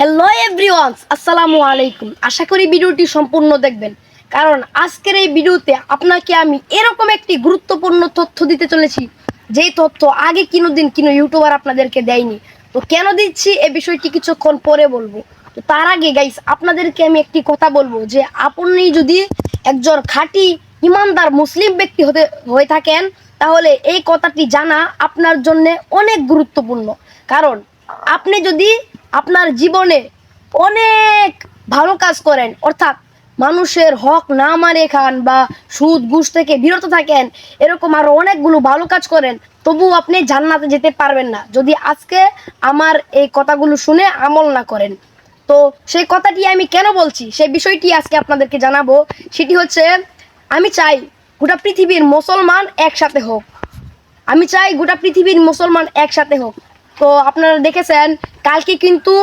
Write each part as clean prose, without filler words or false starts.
Hello everyone, আসসালামু আলাইকুম। আশা করি ভিডিওটি সম্পূর্ণ দেখবেন, কারণ আজকের এই ভিডিওতে আপনাকে আমি এরকম একটি গুরুত্বপূর্ণ তথ্য দিতে চলেছি, যেই তথ্য আগে কোনোদিন কোনো ইউটিউবার আপনাদেরকে দেয়নি। তো কেন দিচ্ছি এই বিষয়টি কিছুক্ষণ পরে বলবো। তো তার আগে গাইস, আপনাদেরকে আমি একটি কথা বলবো যে আপনি যদি একজন খাঁটি ইমানদার মুসলিম ব্যক্তি হয়ে থাকেন, তাহলে এই কথাটি জানা আপনার জন্য অনেক গুরুত্বপূর্ণ। কারণ আপনি যদি আপনার জীবনে অনেক ভালো কাজ করেন, অর্থাৎ মানুষের হক না মারে খান বা সুদ ঘুষ থেকে বিরত থাকেন, এরকম আরো অনেকগুলো ভালো কাজ করেন, তবুও আপনি জান্নাতে যেতে পারবেন না যদি আজকে আমার এই কথাগুলো শুনে আমল না করেন। তো সেই কথাটি আমি কেন বলছি, সেই বিষয়টি আজকে আপনাদেরকে জানাবো। সেটি হচ্ছে, আমি চাই গোটা পৃথিবীর মুসলমান একসাথে হোক। আমি চাই গোটা পৃথিবীর মুসলমান একসাথে হোক। তো আপনারা দেখেছেন, কালকে কিন্তু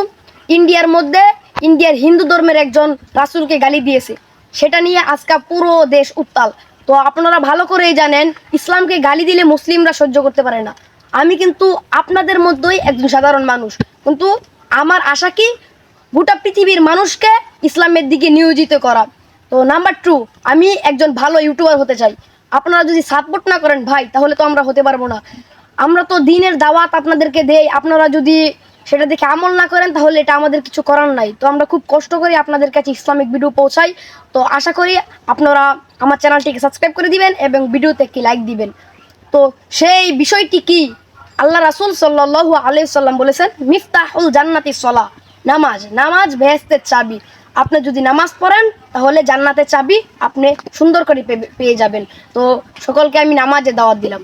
ইন্ডিয়ার হিন্দু ধর্মের একজন রাসূলকে গালি দিয়েছে। সেটা নিয়ে আজকে পুরো দেশ উত্তাল। তো আপনারা ভালো করেই জানেন, ইসলামকে গালি দিলে মুসলিমরা সহ্য করতে পারে না। আমি কিন্তু আপনাদের মধ্যেই একজন সাধারণ মানুষ, কিন্তু আমার আশা কি গোটা পৃথিবীর মানুষকে ইসলামের দিকে নিয়োজিত করা। তো নাম্বার 2, আমি একজন ভালো ইউটিউবার হতে চাই। আপনারা যদি সাপোর্ট না করেন ভাই, তাহলে তো আমরা হতে পারবো না। আমরা তো দিনের দাওয়াত আপনাদেরকে দেই, আপনারা যদি সেটা দেখে আমল না করেন তাহলে এটা আমাদের কিছু করার নাই। তো আমরা খুব কষ্ট করে আপনাদের কাছে ইসলামিক ভিডিও পৌঁছাই। তো আশা করি আপনারা আমার চ্যানেলটিকে সাবস্ক্রাইব করে দিবেন এবং ভিডিওতে একটি লাইক দিবেন। তো সেই বিষয়টি কি, আল্লাহ রাসূল সাল্লাল্লাহু আলাইহি সাল্লাম বলেছেন, মিফতাহুল জান্নাতি সলাহ, নামাজ। নামাজ বেহেশতের চাবি। আপনি যদি নামাজ পড়েন তাহলে জান্নাতের চাবি আপনি সুন্দর করে পেয়ে যাবেন। তো সকলকে আমি নামাজে দাওয়াত দিলাম।